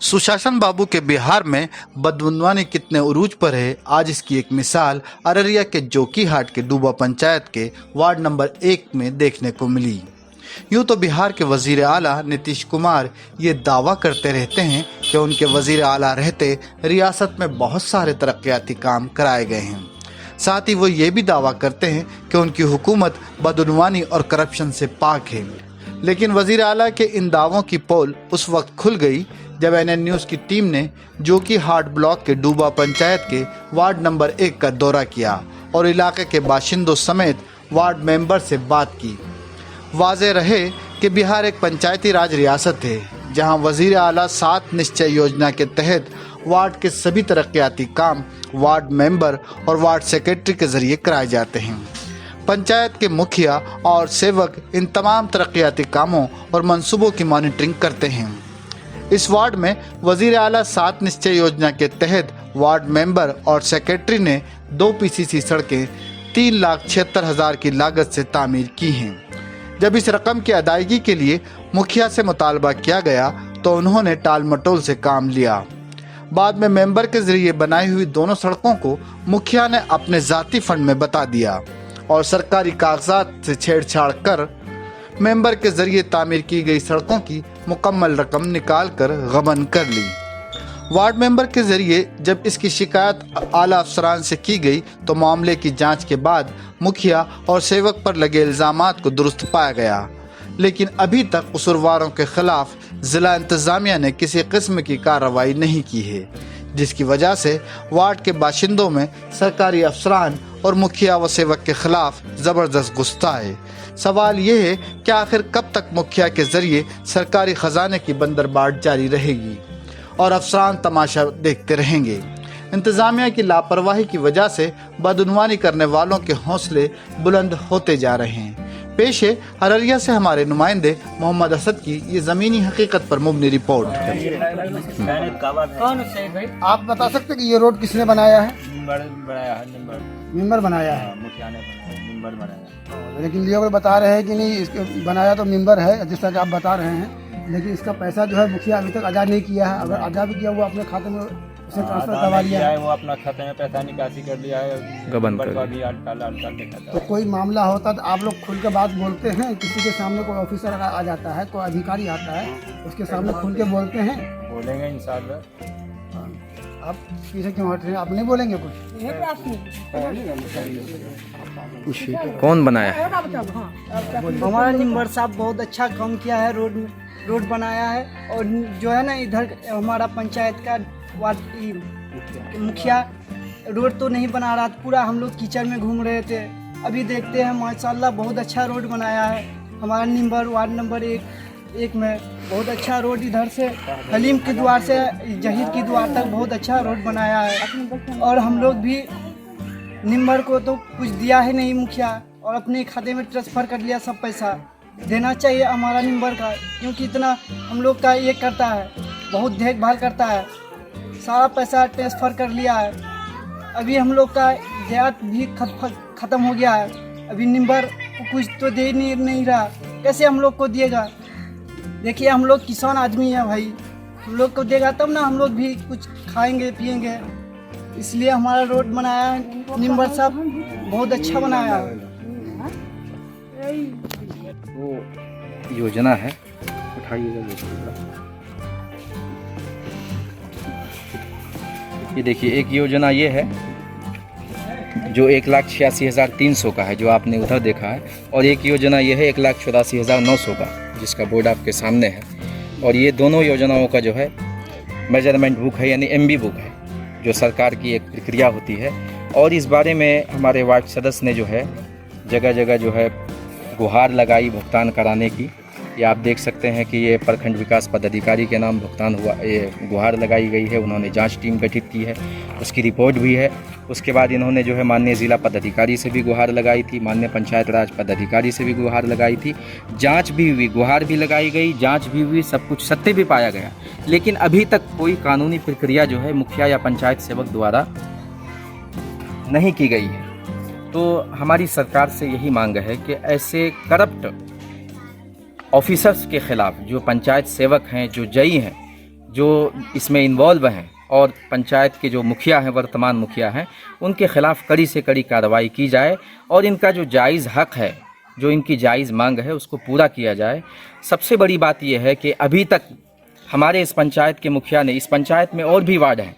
सुशासन बाबू के बिहार में बदगुमानी कितने उरूज पर है, आज इसकी एक मिसाल अररिया के जोकीहाट के डूबा पंचायत के वार्ड नंबर 1 में देखने को मिली। यूँ तो बिहार के वजीर आला नीतीश कुमार ये दावा करते रहते हैं कि उनके वजीर आला रहते रियासत में बहुत सारे तरक्याती काम कराए गए हैं। साथ ही वो ये भी दावा करते हैं कि उनकी हुकूमत बदगुमानी और करप्शन से पाक है। लेकिन वजीर आला के इन दावों की पोल उस वक्त खुल गई जब एनएन न्यूज़ की टीम ने जोकीहाट ब्लॉक के डूबा पंचायत के वार्ड नंबर 1 का दौरा किया और इलाके के बाशिंदों समेत वार्ड मेंबर से बात की। वाज़ेह रहे कि बिहार एक पंचायती राज रियासत है जहां वजीर आला 7 निश्चय योजना के तहत वार्ड के सभी तरक्याती काम वार्ड मेंबर और वार्ड सेक्रेटरी के जरिए कराए जाते हैं। पंचायत के मुखिया और सेवक इन तमाम तरक्याती कामों और मंसूबों की मॉनिटरिंग करते हैं। इस वार्ड में वजीर आला 7 निश्चय योजना के तहत वार्ड मेंबर और सेक्रेटरी ने 2 पीसीसी सड़कें 3,76,000 की लागत से तामीर की हैं। जब इस रकम की अदायगी के लिए मुखिया से मुतालबा किया गया तो उन्होंने टाल मटोल से काम लिया। बाद में मेंबर के जरिए बनाई हुई दोनों सड़कों को मुखिया ने अपने जाती फंड में बता दिया और सरकारी कागजात से छेड़छाड़ कर मेंबर के जरिए तामीर की गई सड़कों की मुकम्मल रकम निकाल कर गबन कर ली। वार्ड मेंबर के जरिए जब इसकी शिकायत आला अफसरान से की गई तो मामले की जांच के बाद मुखिया और सेवक पर लगे इल्ज़ामात को दुरुस्त पाया गया। लेकिन अभी तक कसूरवारों के खिलाफ जिला इंतजामिया ने किसी किस्म की कार्रवाई नहीं की है, जिसकी वजह से वार्ड के बाशिंदों में सरकारी अफसरान और मुखिया व सेवक के खिलाफ ज़बरदस्त गुस्सा है। सवाल ये है कि आखिर कब तक मुखिया के जरिए सरकारी खजाने की बंदरबाट जारी रहेगी और अफसरान तमाशा देखते रहेंगे। इंतजामिया की लापरवाही की वजह से बदगुमानी करने वालों के हौसले बुलंद होते जा रहे हैं। पेश है अररिया से हमारे नुमाइंदे मोहम्मद असद की ये ज़मीनी हकीकत पर मुबनी रिपोर्ट। आप बता सकते कि ये रोड किसने बनाया है? मेंबर बनाया है। मुखिया ने बनाया, मेंबर बनाया। लेकिन ये लोग बता रहे हैं कि नहीं, इसके बनाया तो मेंबर है जैसा कि आप बता रहे हैं, लेकिन इसका पैसा जो है मुखिया अभी तक अदा नहीं किया है। अगर अदा भी किया वो अपने खाते में उसे ट्रांसफर करवा लिया है, वो अपना खाते में पैसा निकासी कर लिया है, गबन कर दिया। तो कोई मामला होता तो आप लोग खुल के बात बोलते हैं? किसी के सामने कोई ऑफिसर आ जाता है, कोई अधिकारी आता है, उसके सामने खुल के बोलते हैं? बोलेंगे इंशाल्लाह। आप पीछे क्यों हट रहे हैं? आप नहीं बोलेंगे कुछ? कौन बनाया है? हमारा निम्बर साहब बहुत अच्छा काम किया है, रोड बनाया है। और जो है ना, इधर हमारा पंचायत का वार्ड मुखिया रोड तो नहीं बना रहा था, पूरा हम लोग कीचड़ में घूम रहे थे। अभी देखते हैं माशाल्लाह बहुत अच्छा रोड बनाया है। हमारा निम्बर वार्ड नंबर 1 में बहुत अच्छा रोड, इधर से हलीम की द्वार से जहीर की द्वार तक बहुत अच्छा रोड बनाया है। और हम लोग भी निम्बर को तो कुछ दिया ही नहीं मुखिया, और अपने खाते में ट्रांसफ़र कर लिया सब पैसा। देना चाहिए हमारा निम्बर का, क्योंकि इतना हम लोग का ये करता है, बहुत देखभाल करता है, सारा पैसा ट्रांसफ़र कर लिया है। अभी हम लोग का ज़्यादा भी ख़त्म हो गया है। अभी निम्बर को कुछ तो दे नहीं रहा, कैसे हम लोग को दिएगा? देखिए हम लोग किसान आदमी हैं भाई, हम लोग को देगा तब ना हम लोग भी कुछ खाएंगे पिएंगे। इसलिए हमारा रोड बनाया है निम्बर साहब, बहुत अच्छा बनाया है। वो योजना है, उठाइएगा। ये देखिए, एक योजना ये है जो 1,86,300 का है, जो आपने उधर देखा है, और एक योजना ये है 1,84,900 का, जिसका बोर्ड आपके सामने है। और ये दोनों योजनाओं का जो है मेजरमेंट बुक है, यानी MB बुक है, जो सरकार की एक प्रक्रिया होती है। और इस बारे में हमारे वार्ड सदस्य ने जो है जगह जगह जो है गुहार लगाई भुगतान कराने की। ये आप देख सकते हैं कि ये प्रखंड विकास पदाधिकारी के नाम भुगतान हुआ, ये गुहार लगाई गई है। उन्होंने जांच टीम गठित की है, उसकी रिपोर्ट भी है। उसके बाद इन्होंने जो है माननीय ज़िला पदाधिकारी से भी गुहार लगाई थी, माननीय पंचायत राज पदाधिकारी से भी गुहार लगाई थी। जांच भी हुई, गुहार भी लगाई गई, जांच भी हुई, सब कुछ सत्य भी पाया गया। लेकिन अभी तक कोई कानूनी प्रक्रिया जो है मुखिया या पंचायत सेवक द्वारा नहीं की गई है। तो हमारी सरकार से यही मांग है कि ऐसे करप्ट ऑफिसर्स के ख़िलाफ़, जो पंचायत सेवक हैं, जो जई हैं, जो इसमें इन्वॉल्व हैं और पंचायत के जो मुखिया हैं, वर्तमान मुखिया हैं, उनके खिलाफ़ कड़ी से कड़ी कार्रवाई की जाए और इनका जो जायज़ हक है, जो इनकी जायज़ मांग है, उसको पूरा किया जाए। सबसे बड़ी बात यह है कि अभी तक हमारे इस पंचायत के मुखिया ने, इस पंचायत में और भी वार्ड हैं,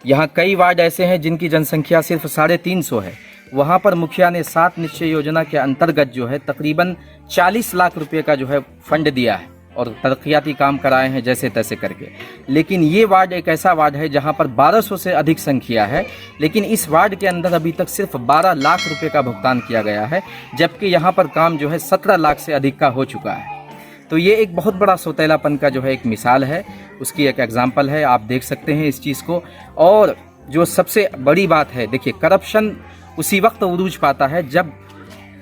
यहाँ कई वार्ड ऐसे हैं जिनकी जनसंख्या सिर्फ 350 है, वहाँ पर मुखिया ने 7 निश्चय योजना के अंतर्गत जो है तकरीबन 40 लाख रुपए का जो है फंड दिया है और तरक्याती काम कराए हैं जैसे तैसे करके। लेकिन ये वार्ड एक ऐसा वार्ड है जहाँ पर 1200 से अधिक संख्या है, लेकिन इस वार्ड के अंदर अभी तक सिर्फ 12 लाख रुपए का भुगतान किया गया है, जबकि यहाँ पर काम जो है 17 लाख से अधिक का हो चुका है। तो ये एक बहुत बड़ा सौतेलापन का जो है एक मिसाल है, उसकी एक एग्जाम्पल है, आप देख सकते हैं इस चीज़ को। और जो सबसे बड़ी बात है, देखिए, करप्शन उसी वक्त उरूज पाता है जब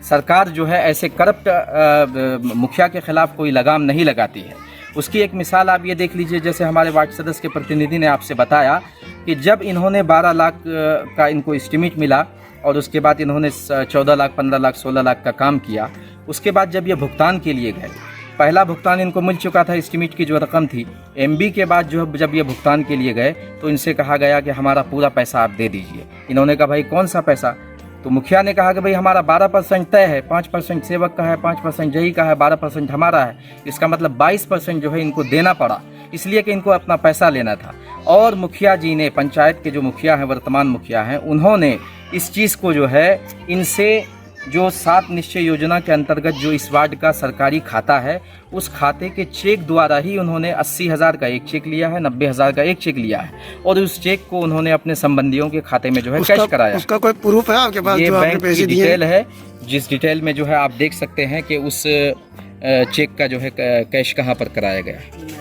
सरकार जो है ऐसे करप्ट मुखिया के खिलाफ कोई लगाम नहीं लगाती है। उसकी एक मिसाल आप ये देख लीजिए, जैसे हमारे वार्ड सदस्य के प्रतिनिधि ने आपसे बताया कि जब इन्होंने 12 लाख का इनको एस्टीमेट मिला और उसके बाद इन्होंने 14 लाख, 15 लाख, 16 लाख का काम किया, उसके बाद जब ये भुगतान के लिए गए, पहला भुगतान इनको मिल चुका था, एस्टीमेट की जो रकम थी। एमबी के बाद जो जब ये भुगतान के लिए गए तो इनसे कहा गया कि हमारा पूरा पैसा आप दे दीजिए। इन्होंने कहा भाई कौन सा पैसा? तो मुखिया ने कहा कि भाई हमारा 12% तय है, 5% सेवक का है, 5% जही का है, 12% हमारा है। इसका मतलब 22% जो है इनको देना पड़ा, इसलिए कि इनको अपना पैसा लेना था। और मुखिया जी ने, पंचायत के जो मुखिया हैं, वर्तमान मुखिया हैं, उन्होंने इस चीज़ को जो है इनसे जो 7 निश्चय योजना के अंतर्गत जो इस वार्ड का सरकारी खाता है, उस खाते के चेक द्वारा ही उन्होंने 80,000 का एक चेक लिया है, 90,000 का एक चेक लिया है और उस चेक को उन्होंने अपने संबंधियों के खाते में जो है कैश कराया। उसका कोई प्रूफ है आपके पास? ये जो बैंक आपने पैसे की दिए डिटेल है, जिस डिटेल में जो है आप देख सकते हैं कि उस चेक का जो है कैश कहाँ पर कराया गया है।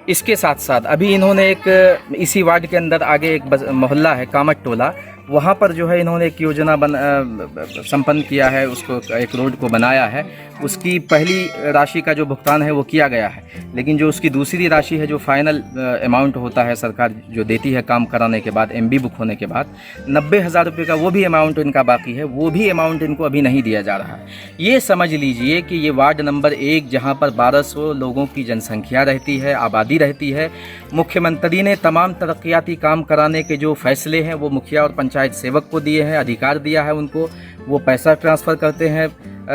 इसके साथ साथ अभी इन्होंने एक इसी वार्ड के अंदर आगे एक मोहल्ला है कामत टोला, वहाँ पर जो है इन्होंने एक योजना संपन्न किया है, उसको एक रोड को बनाया है। उसकी पहली राशि का जो भुगतान है वो किया गया है, लेकिन जो उसकी दूसरी राशि है, जो फाइनल अमाउंट होता है सरकार जो देती है काम कराने के बाद, एमबी बुक होने के बाद, 90,000 रुपये का वो भी अमाउंट इनका बाकी है, वो भी अमाउंट इनको अभी नहीं दिया जा रहा है। ये समझ लीजिए कि ये वार्ड नंबर 1 जहाँ पर 1200 लोगों की जनसंख्या रहती है, आबादी रहती है, मुख्यमंत्री ने तमाम तरक्याती काम कराने के जो फैसले हैं वो मुखिया और पंचायत सेवक को दिए हैं, अधिकार दिया है उनको, वो पैसा ट्रांसफ़र करते हैं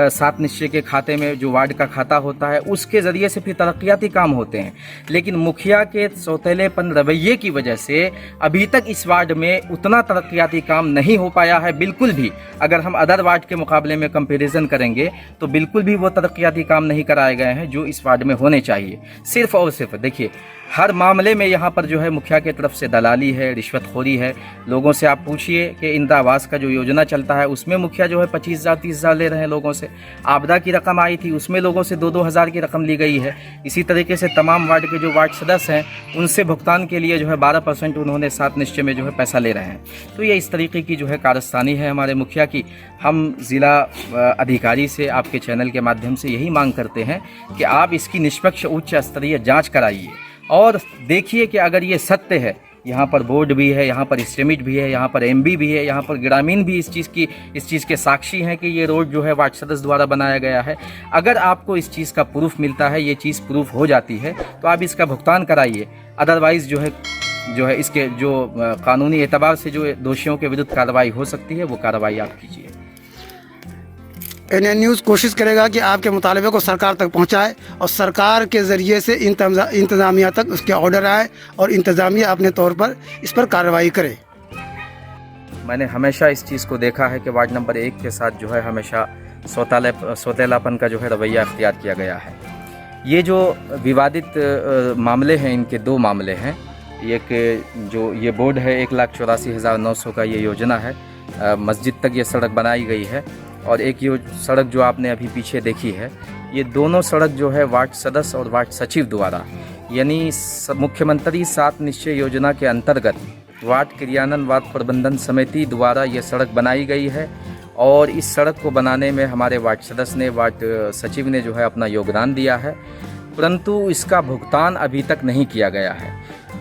7 निश्चय के खाते में, जो वार्ड का खाता होता है, उसके ज़रिए से फिर तरक्याती काम होते हैं। लेकिन मुखिया के सौतेलेपन रवैये की वजह से अभी तक इस वार्ड में उतना तरक्याती काम नहीं हो पाया है, बिल्कुल भी। अगर हम अदर वार्ड के मुकाबले में कंपैरिजन करेंगे तो बिल्कुल भी वो तरक्याती काम नहीं कराए गए हैं जो इस वार्ड में होने चाहिए। सिर्फ और सिर्फ देखिए, हर मामले में यहाँ पर जो है मुखिया की तरफ से दलाली है, रिश्वतखोरी है। लोगों से आप पूछिए कि इंदिरा आवास का जो योजना चलता है उसमें मुखिया जो है 25,000 30,000 ले रहे हैं लोगों से। आपदा की रकम आई थी उसमें लोगों से 2-2 हज़ार की रकम ली गई है। इसी तरीके से तमाम वार्ड के जो वार्ड सदस्य हैं उनसे भुगतान के लिए जो है 12% उन्होंने 7 निश्चय में जो है पैसा ले रहे हैं। तो ये इस तरीके की जो है कारस्तानी है हमारे मुखिया की। हम ज़िला अधिकारी से आपके चैनल के माध्यम से यही मांग करते हैं कि आप इसकी निष्पक्ष उच्च स्तरीय जाँच कराइए और देखिए कि अगर ये सत्य है, यहाँ पर बोर्ड भी है, यहाँ पर एस्टीमेट भी है, यहाँ पर एमबी भी है, यहाँ पर ग्रामीण भी इस चीज़ के साक्षी हैं कि ये रोड जो है वार्ड सदस्य द्वारा बनाया गया है। अगर आपको इस चीज़ का प्रूफ मिलता है, ये चीज़ प्रूफ हो जाती है, तो आप इसका भुगतान कराइए। अदरवाइज़ जो है इसके जो कानूनी एतबार से जो दोषियों के विरुद्ध कार्रवाई हो सकती है वो कार्रवाई आप कीजिए। एनएन न्यूज़ कोशिश करेगा कि आपके मुतालबे को सरकार तक पहुंचाए और सरकार के ज़रिए से इंतज़ामिया तक उसके ऑर्डर आए और इंतज़ामिया अपने तौर पर इस पर कार्रवाई करे। मैंने हमेशा इस चीज़ को देखा है कि वार्ड नंबर 1 के साथ जो है हमेशा सौतेलापन का जो है रवैया अख्तियार किया गया है। ये जो विवादित मामले हैं, इनके 2 मामले हैं। एक जो ये बोर्ड है 1,84,900 का ये योजना है, मस्जिद तक ये सड़क बनाई गई है। और एक ये सड़क जो आपने अभी पीछे देखी है, ये दोनों सड़क जो है वार्ड सदस्य और वार्ड सचिव द्वारा, यानी मुख्यमंत्री 7 निश्चय योजना के अंतर्गत वार्ड क्रियान्वयन वार्ड प्रबंधन समिति द्वारा ये सड़क बनाई गई है। और इस सड़क को बनाने में हमारे वार्ड सदस्य ने, वार्ड सचिव ने जो है अपना योगदान दिया है, परंतु इसका भुगतान अभी तक नहीं किया गया है।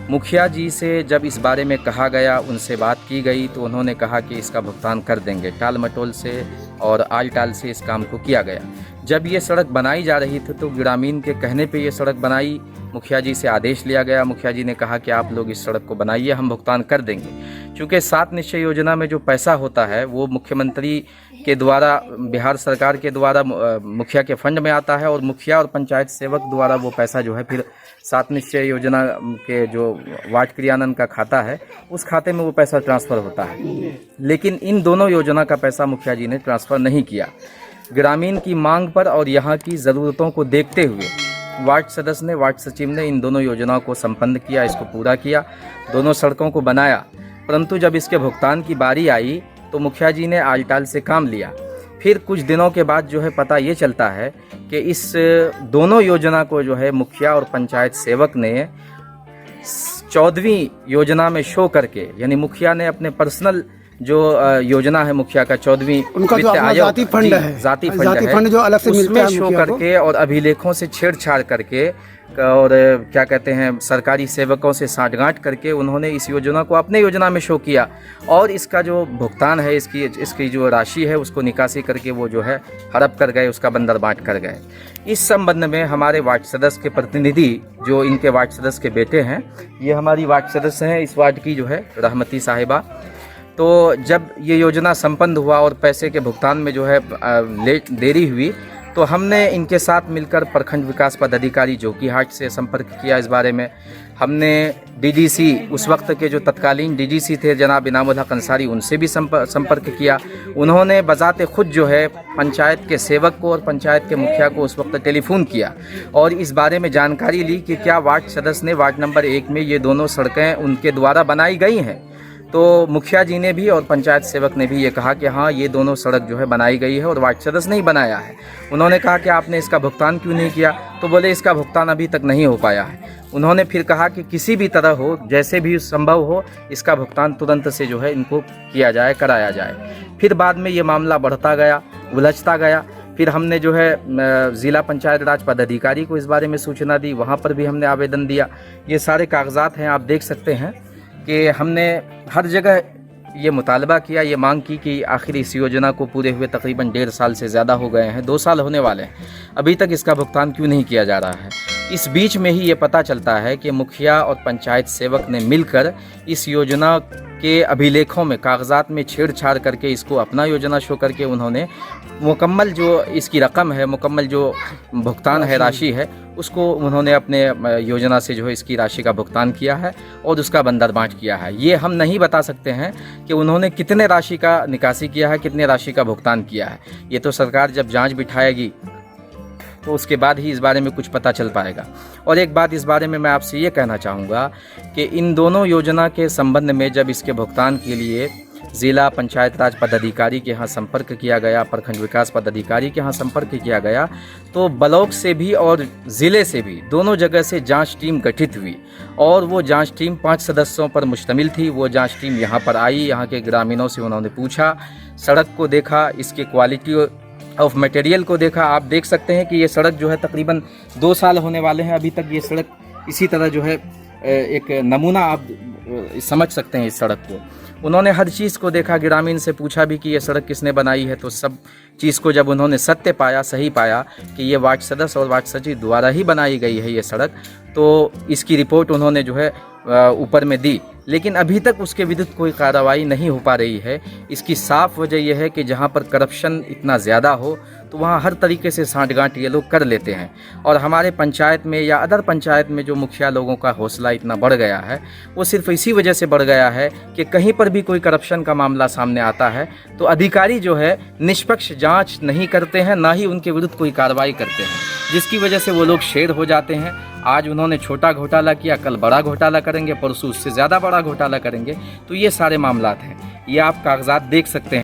मुखिया जी से जब इस बारे में कहा गया, उनसे बात की गई, तो उन्होंने कहा कि इसका भुगतान कर देंगे। टाल मटोल से और आल टाल से इस काम को किया गया। जब ये सड़क बनाई जा रही थी तो ग्रामीण के कहने पे ये सड़क बनाई, मुखिया जी से आदेश लिया गया। मुखिया जी ने कहा कि आप लोग इस सड़क को बनाइए, हम भुगतान कर देंगे। चूँकि 7 निश्चय योजना में जो पैसा होता है वो मुख्यमंत्री के द्वारा, बिहार सरकार के द्वारा मुखिया के फंड में आता है और मुखिया और पंचायत सेवक द्वारा वो पैसा जो है फिर 7 निश्चय योजना के जो वार्ड क्रियान्वयन का खाता है उस खाते में वो पैसा ट्रांसफ़र होता है। लेकिन इन दोनों योजना का पैसा मुखिया जी ने ट्रांसफ़र नहीं किया। ग्रामीण की मांग पर और यहाँ की ज़रूरतों को देखते हुए वार्ड सदस्य ने, वार्ड सचिव ने इन दोनों योजनाओं को संपन्न किया, इसको पूरा किया, दोनों सड़कों को बनाया। परंतु जब इसके भुगतान की बारी आई तो मुखिया जी ने आलटाल से काम लिया। फिर कुछ दिनों के बाद जो है पता ये चलता है कि इस दोनों योजना को जो है मुखिया और पंचायत सेवक ने 14वीं योजना में शो करके, यानी मुखिया ने अपने पर्सनल जो योजना है मुखिया का 14वीं उनका जो अपना जाति फंड है, जाति फंड जो अलग से मिलता है उसमें शो करके और अभिलेखों से छेड़छाड़ करके और क्या कहते हैं सरकारी सेवकों से साठगांठ करके उन्होंने इस योजना को अपने योजना में शो किया और इसका जो भुगतान है, इसकी जो राशि है उसको निकासी करके वो जो है हड़प कर गए, उसका बंदर बांट कर गए। इस संबंध में हमारे वार्ड सदस्य के प्रतिनिधि, जो इनके वार्ड सदस्य के बेटे हैं, ये हमारी वार्ड सदस्य हैं इस वार्ड की जो है रहमती साहिबा। तो जब ये योजना संपन्न हुआ और पैसे के भुगतान में जो है देरी हुई तो हमने इनके साथ मिलकर प्रखंड विकास पदाधिकारी जोकीहाट से संपर्क किया। इस बारे में हमने डीडीसी, उस वक्त के जो तत्कालीन डीडीसी थे जनाब इनामुल हक अंसारी, उनसे भी संपर्क किया। उन्होंने बजाते खुद जो है पंचायत के सेवक को और पंचायत के मुखिया को उस वक्त टेलीफोन किया और इस बारे में जानकारी ली कि क्या वार्ड सदस्य ने वार्ड नंबर 1 में ये दोनों सड़कें उनके द्वारा बनाई गई हैं। तो मुखिया जी ने भी और पंचायत सेवक ने भी ये कहा कि हाँ, ये दोनों सड़क जो है बनाई गई है और वार्ड सदस्य ने ही बनाया है। उन्होंने कहा कि आपने इसका भुगतान क्यों नहीं किया? तो बोले इसका भुगतान अभी तक नहीं हो पाया है। उन्होंने फिर कहा कि किसी भी तरह हो, जैसे भी संभव हो, इसका भुगतान तुरंत से जो है इनको किया जाए, कराया जाए। फिर बाद में ये मामला बढ़ता गया, उलझता गया। फिर हमने जो है ज़िला पंचायत राज पदाधिकारी को इस बारे में सूचना दी, वहाँ पर भी हमने आवेदन दिया। ये सारे कागजात हैं, आप देख सकते हैं कि हमने हर जगह ये मुतालबा किया, ये मांग की कि आखिर इस योजना को पूरे हुए तकरीबन 1.5 साल से ज़्यादा हो गए हैं, 2 साल होने वाले हैं, अभी तक इसका भुगतान क्यों नहीं किया जा रहा है। इस बीच में ही ये पता चलता है कि मुखिया और पंचायत सेवक ने मिलकर इस योजना के अभिलेखों में, कागजात में छेड़छाड़ करके इसको अपना योजना शो करके उन्होंने मुकम्मल जो इसकी रकम है, मुकम्मल जो भुगतान है, राशि है, उसको उन्होंने अपने योजना से जो है इसकी राशि का भुगतान किया है और उसका बंदर बांट किया है। ये हम नहीं बता सकते हैं कि उन्होंने कितने राशि का निकासी किया है, कितने राशि का भुगतान किया है। ये तो सरकार जब जांच बिठाएगी तो उसके बाद ही इस बारे में कुछ पता चल पाएगा। और एक बात इस बारे में मैं आपसे ये कहना चाहूँगा कि इन दोनों योजना के संबंध में जब इसके भुगतान के लिए ज़िला पंचायत राज पदाधिकारी के यहाँ संपर्क किया गया, प्रखंड विकास पदाधिकारी के यहाँ संपर्क किया गया, तो ब्लॉक से भी और ज़िले से भी दोनों जगह से जांच टीम गठित हुई और वो जांच टीम 5 सदस्यों पर मुश्तमिल थी। वो जांच टीम यहाँ पर आई, यहाँ के ग्रामीणों से उन्होंने पूछा, सड़क को देखा, इसके क्वालिटी ऑफ मटेरियल को देखा। आप देख सकते हैं कि ये सड़क जो है तकरीबन 2 साल होने वाले हैं, अभी तक ये सड़क इसी तरह जो है एक नमूना आप समझ सकते हैं इस सड़क को। उन्होंने हर चीज़ को देखा, ग्रामीण से पूछा भी कि ये सड़क किसने बनाई है, तो सब चीज़ को जब उन्होंने सत्य पाया, सही पाया कि ये वार्ड सदस्य और वार्ड सचिव द्वारा ही बनाई गई है ये सड़क, तो इसकी रिपोर्ट उन्होंने जो है ऊपर में दी। लेकिन अभी तक उसके विरुद्ध कोई कार्रवाई नहीं हो पा रही है। इसकी साफ वजह यह है कि जहाँ पर करप्शन इतना ज़्यादा हो तो वहाँ हर तरीके से साठगांठ ये लोग कर लेते हैं। और हमारे पंचायत में या अदर पंचायत में जो मुखिया लोगों का हौसला इतना बढ़ गया है, वो सिर्फ इसी वजह से बढ़ गया है कि कहीं पर भी कोई करप्शन का मामला सामने आता है तो अधिकारी जो है निष्पक्ष जांच नहीं करते हैं, ना ही उनके विरुद्ध कोई कार्रवाई करते हैं, जिसकी वजह से वो लोग शेर हो जाते हैं। आज उन्होंने छोटा घोटाला किया, कल बड़ा घोटाला करेंगे, परसों उससे ज़्यादा बड़ा घोटाला करेंगे। तो ये सारे मामलात हैं, ये आप कागजात देख सकते हैं।